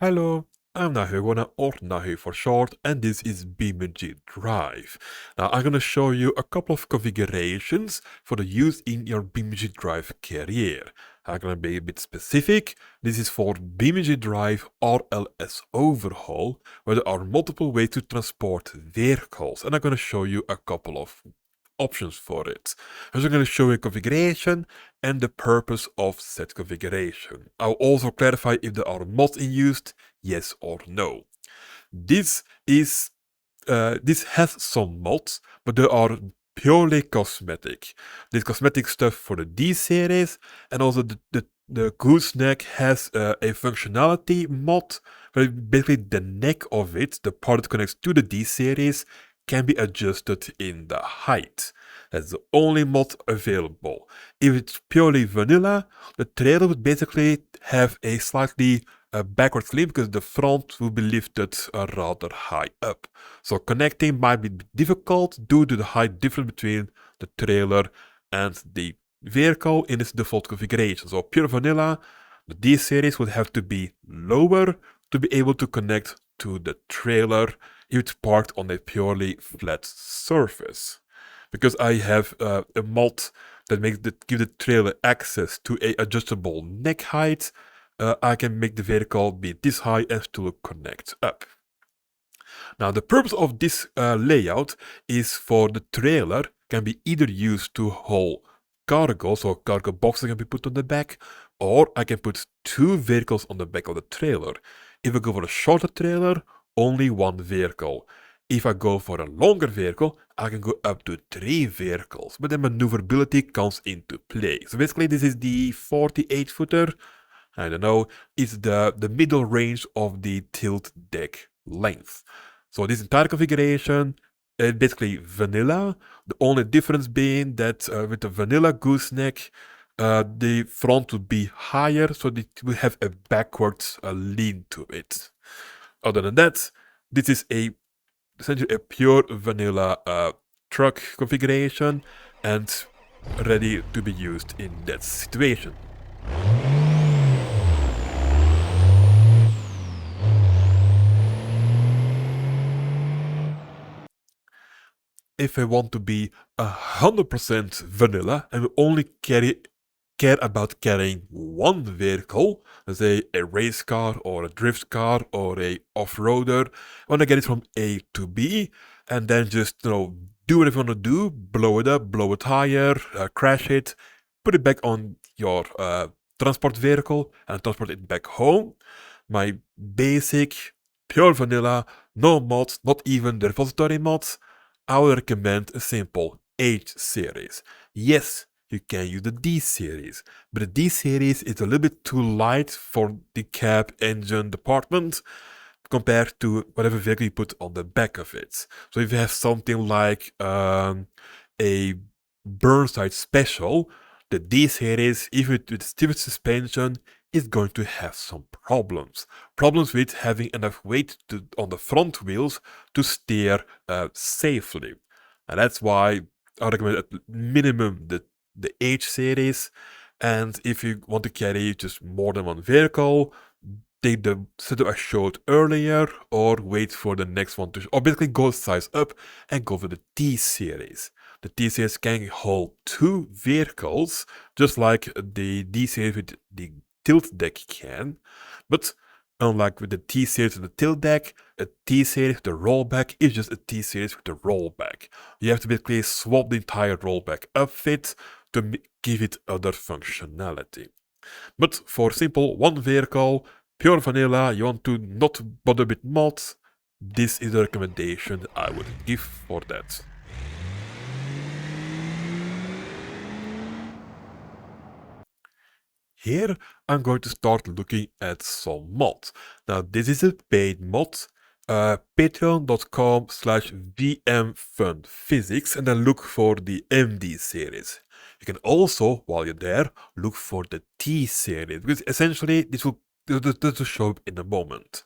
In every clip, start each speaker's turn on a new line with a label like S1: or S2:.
S1: Hello, I'm Nahugona or Nahu for short, and this is BeamNG Drive. Now I'm going to show you a couple of configurations for the use in your BeamNG Drive carrier. I'm going to be a bit specific. This is for BeamNG Drive RLS Overhaul, where there are multiple ways to transport vehicles, and I'm going to show you a couple of options for it. I'm going to show you configuration and the purpose of said configuration. I'll also clarify if there are mods in use, yes or no. This has some mods, but they are purely cosmetic. This cosmetic stuff for the D series, and also the gooseneck has a functionality mod where basically the neck of it, the part that connects to the D series, can be adjusted in the height. That's the only mod available. If it's purely vanilla, the trailer would basically have a slightly backward flip because the front will be lifted rather high up. So connecting might be difficult due to the height difference between the trailer and the vehicle in its default configuration. So pure vanilla, the D series would have to be lower to be able to connect to the trailer if it's parked on a purely flat surface. Because I have a mod that give the trailer access to a adjustable neck height, I can make the vehicle be this high and still connect up. Now the purpose of this layout is for the trailer can be either used to haul cargo, so cargo boxes can be put on the back, or I can put two vehicles on the back of the trailer. If I go for a shorter trailer, only one vehicle. If I go for a longer vehicle, I can go up to 3 vehicles, but then maneuverability comes into play. So basically this is the 48 footer, I don't know, it's the middle range of the tilt deck length. So this entire configuration is basically vanilla, the only difference being that with the vanilla gooseneck, the front would be higher, so it will have a backwards lean to it. Other than that, this is essentially a pure vanilla truck configuration and ready to be used in that situation. If I want to be 100% vanilla and only care about carrying one vehicle, let's say a race car or a drift car or a off-roader, I want to get it from A to B and then just do whatever you want to do, blow it up, blow a tire, crash it, put it back on your transport vehicle and transport it back home. My basic, pure vanilla, no mods, not even the repository mods, I would recommend a simple H series. Yes, you can use the D series, but the D series is a little bit too light for the cab engine department compared to whatever vehicle you put on the back of it. So if you have something like a Burnside Special, the D series, even with stiff suspension, is going to have some problems. Problems with having enough weight on the front wheels to steer safely. And that's why I recommend at minimum the H series. And if you want to carry just more than one vehicle, take the setup I showed earlier, or wait for the next one or basically go size up and go for the T series. The T series can hold 2 vehicles, just like the D series with the tilt deck can, but unlike with the T series with the tilt deck, a T series with the rollback is just a T series with the rollback. You have to basically swap the entire rollback outfit to give it other functionality. But for simple one vehicle, pure vanilla, you want to not bother with mods, this is the recommendation I would give for that. Here I'm going to start looking at some mods. Now this is a paid mod, patreon.com/vmfunphysics, and then look for the MD series. You can also, while you're there, look for the T series, because essentially this will show up in a moment.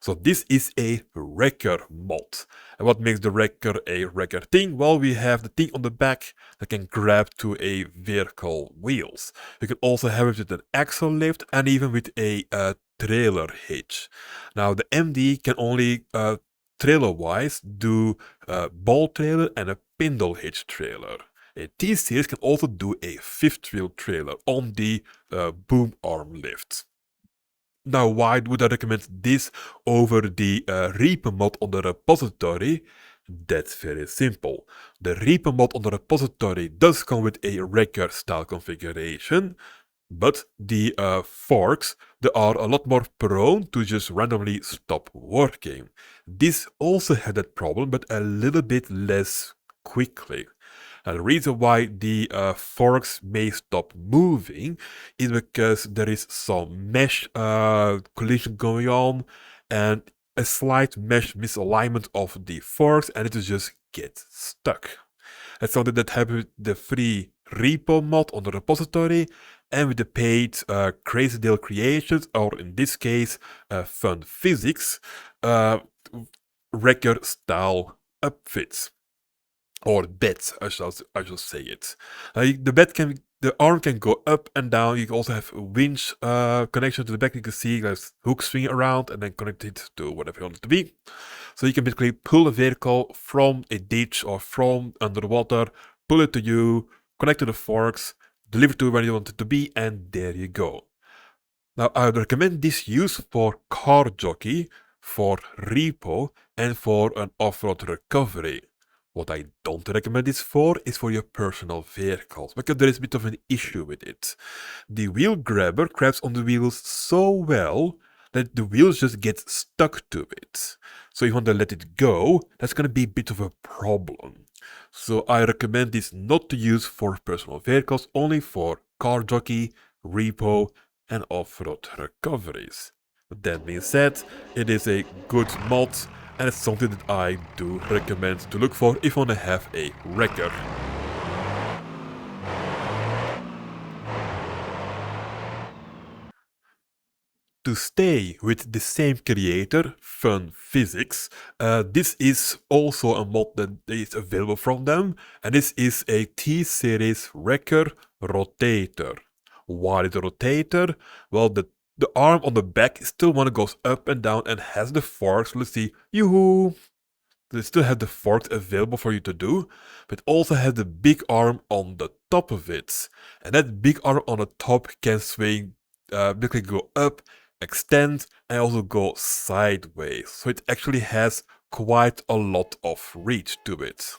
S1: So this is a wrecker mod. And what makes the wrecker a wrecker thing? Well, we have the thing on the back that can grab to a vehicle wheels. You can also have it with an axle lift and even with a trailer hitch. Now the MD can only trailer-wise do a ball trailer and a spindle hitch trailer. A T-Series can also do a fifth wheel trailer on the boom arm lift. Now, why would I recommend this over the repo mod on the repository? That's very simple. The repo mod on the repository does come with a wrecker style configuration, but the forks, they are a lot more prone to just randomly stop working. This also had that problem, but a little bit less quickly. And the reason why the forks may stop moving is because there is some mesh collision going on and a slight mesh misalignment of the forks, and it just gets stuck. That's something that happened with the free repo mod on the repository and with the paid Crazy Deal Creations, or in this case, Fun Physics, wrecker style upfits. Or beds, I shall say it. The arm can go up and down. You can also have a winch connection to the back. You can see there's hooks swinging around and then connect it to whatever you want it to be. So you can basically pull a vehicle from a ditch or from underwater, pull it to you, connect to the forks, deliver to where you want it to be, and there you go. Now I would recommend this use for car jockey, for repo, and for an off-road recovery. What I don't recommend this for is for your personal vehicles, because there is a bit of an issue with it. The wheel grabber grabs on the wheels so well that the wheels just get stuck to it. So if you want to let it go, that's going to be a bit of a problem. So I recommend this not to use for personal vehicles, only for car jockey, repo, and off-road recoveries. That being said, it is a good mod, and it's something that I do recommend to look for if you want to have a wrecker. To stay with the same creator, Fun Physics, this is also a mod that is available from them, and this is a T-Series wrecker rotator. Why is it a rotator? Well, the arm on the back still one goes up and down and has the forks. Let's see, yoo-hoo! They still have the forks available for you to do, but also have the big arm on the top of it. And that big arm on the top can swing, basically go up, extend, and also go sideways. So it actually has quite a lot of reach to it.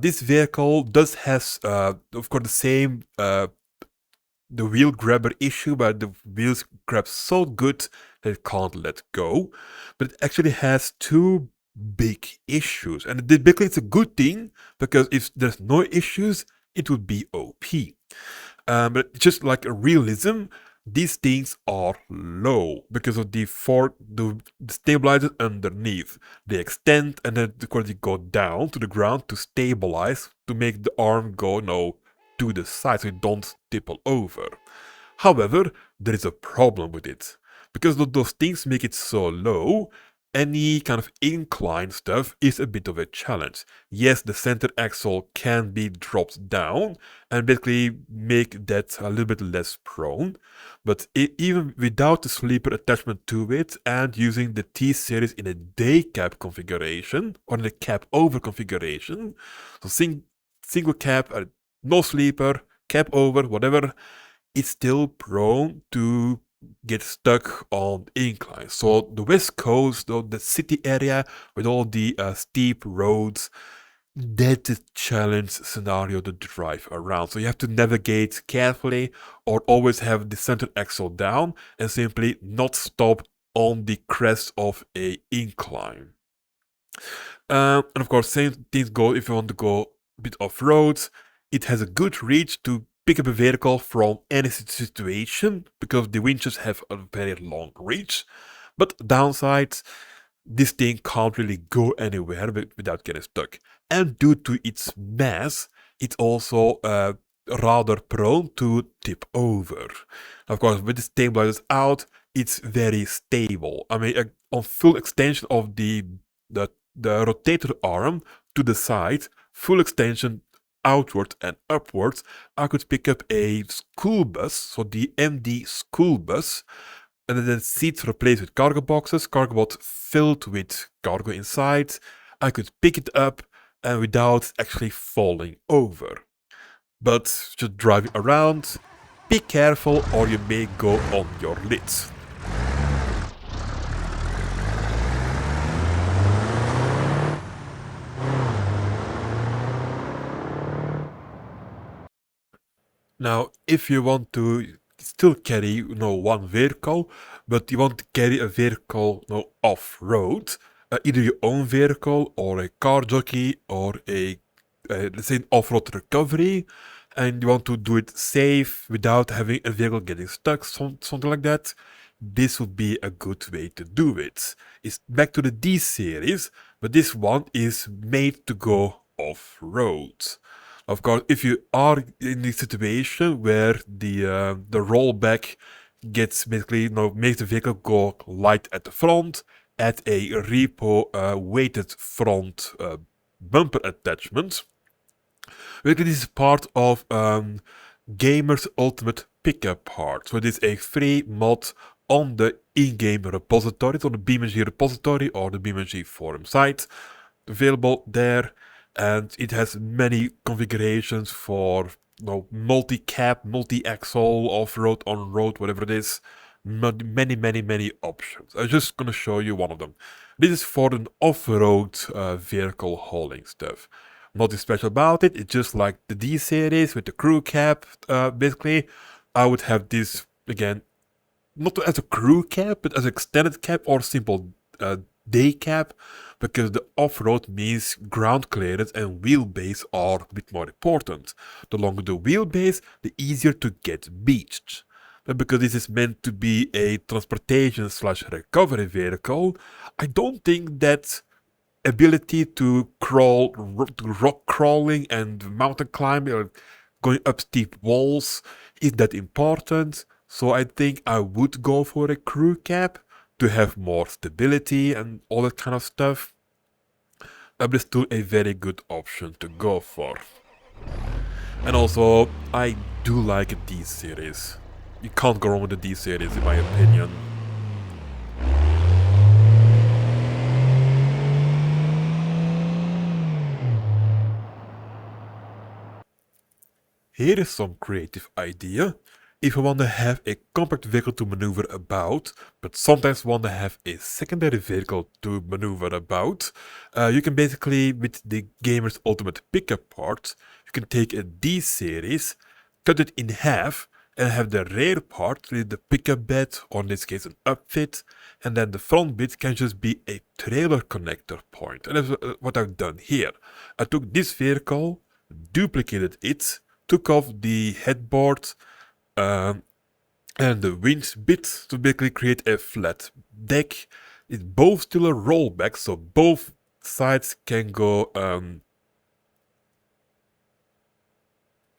S1: This vehicle does has, of course, the same the wheel grabber issue, but the wheels grab so good that it can't let go. But it actually has two big issues, and basically it's a good thing, because if there's no issues, it would be OP. But just like a realism, these things are low because of the stabilizers underneath. They extend and then of course they go down to the ground to stabilize, to make the arm go to the side so you don't tipple over. However, there is a problem with it. Because those things make it so low, any kind of incline stuff is a bit of a challenge. Yes, the center axle can be dropped down and basically make that a little bit less prone, but even without the sleeper attachment to it and using the T-Series in a day cab configuration or in a cab over configuration, so single cab, no sleeper, cab over, whatever, it's still prone to get stuck on inclines. So the West Coast, the city area with all the steep roads, that's a challenge scenario to drive around. So you have to navigate carefully or always have the center axle down and simply not stop on the crest of a incline. And of course, same things go if you want to go a bit off-road. It has a good reach to pick up a vehicle from any situation because the winches have a very long reach. But downside, this thing can't really go anywhere without getting stuck. And due to its mass, it's also rather prone to tip over. Of course, with the stabilizers out, it's very stable. I mean, on full extension of the rotator arm to the side, full extension outward and upwards, I could pick up a school bus, so the MD school bus, and then seats replaced with cargo boxes, cargo box filled with cargo inside. I could pick it up and without actually falling over. But just driving around, be careful or you may go on your lids. Now, if you want to still carry, one vehicle, but you want to carry a vehicle, off-road, either your own vehicle or a car jockey or let's say an off-road recovery, and you want to do it safe without having a vehicle getting stuck, something like that, this would be a good way to do it. It's back to the D series, but this one is made to go off-road. Of course, if you are in the situation where the rollback gets basically, makes the vehicle go light at the front, add a repo weighted front bumper attachment. Basically, this is part of Gamer's Ultimate Pickup part. So this is a free mod on the in-game repository, on the BeamNG repository or the BeamNG forum site, available there. And it has many configurations for multi-cab, multi-axle, off-road, on-road, whatever it is. Many options. I'm just gonna show you one of them. This is for an off-road vehicle hauling stuff. Nothing special about it. It's just like the D series with the crew cab. Basically, I would have this again, not as a crew cab, but as an extended cab or simple day cab, because the off-road means ground clearance and wheelbase are a bit more important. The longer the wheelbase, the easier to get beached. But because this is meant to be a transportation/recovery vehicle, I don't think that ability to crawl, to rock crawling and mountain climbing or going up steep walls is that important. So I think I would go for a crew cab to have more stability and all that kind of stuff. But it's still a very good option to go for. And also, I do like a D series. You can't go wrong with the D series in my opinion. Here is some creative idea. If you want to have a compact vehicle to maneuver about, but sometimes want to have a secondary vehicle to maneuver about, you can basically, with the Gamer's Ultimate Pickup part, you can take a D series, cut it in half, and have the rear part, the pickup bed, or in this case an upfit, and then the front bit can just be a trailer connector point. And that's what I've done here. I took this vehicle, duplicated it, took off the headboard, and the winch bit to basically create a flat deck. It's both still a rollback, so both sides can go. Hang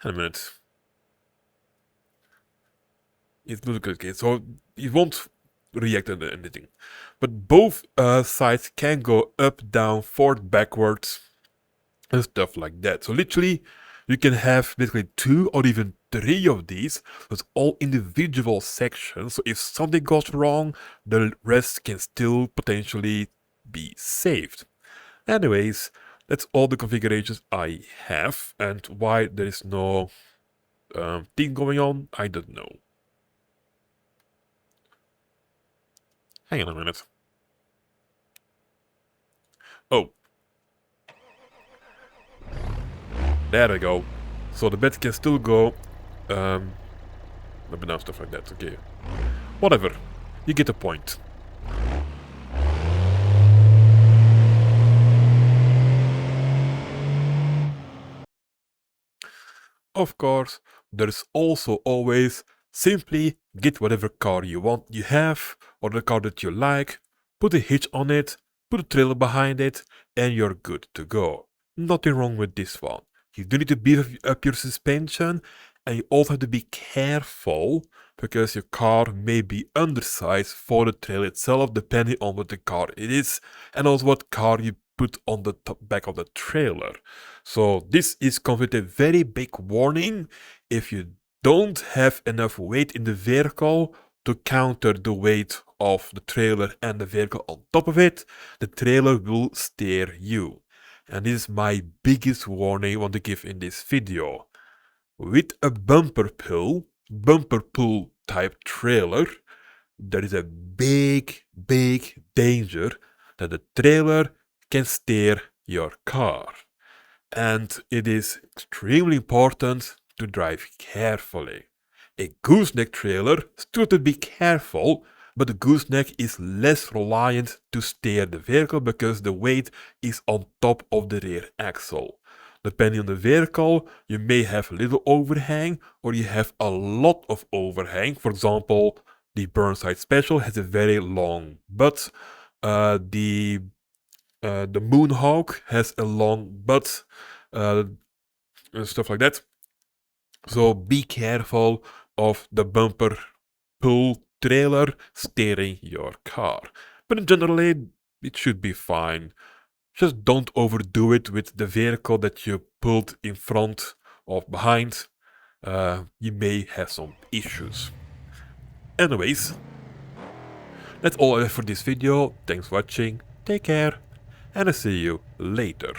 S1: a minute. It's not okay, so it won't react to anything. But both sides can go up, down, forward, backwards, and stuff like that. So literally, you can have basically 2 or even 3 of these with all individual sections. So if something goes wrong, the rest can still potentially be saved. Anyways, that's all the configurations I have, and why there is no thing going on, I don't know. Hang on a minute. Oh. There we go. So the bed can still go, up and down, stuff like that, okay. Whatever. You get the point. Of course, there's also always simply get whatever car you have, or the car that you like, put a hitch on it, put a trailer behind it, and you're good to go. Nothing wrong with this one. You do need to beef up your suspension, and you also have to be careful because your car may be undersized for the trailer itself, depending on what the car it is, and also what car you put on the back of the trailer. So this is comes with a very big warning. If you don't have enough weight in the vehicle, to counter the weight of the trailer and the vehicle on top of it, the trailer will steer you. And this is my biggest warning I want to give in this video. With a bumper pull type trailer, there is a big danger that the trailer can steer your car. And it is extremely important to drive carefully. A gooseneck trailer still to be careful, but the gooseneck is less reliant to steer the vehicle because the weight is on top of the rear axle. Depending on the vehicle, you may have a little overhang or you have a lot of overhang. For example, the Burnside Special has a very long butt. The Moonhawk has a long butt, stuff like that. So be careful of the bumper pull trailer steering your car. But generally, it should be fine. Just don't overdo it with the vehicle that you pulled in front or behind. You may have some issues. Anyways, that's all I have for this video. Thanks for watching, take care, and I'll see you later.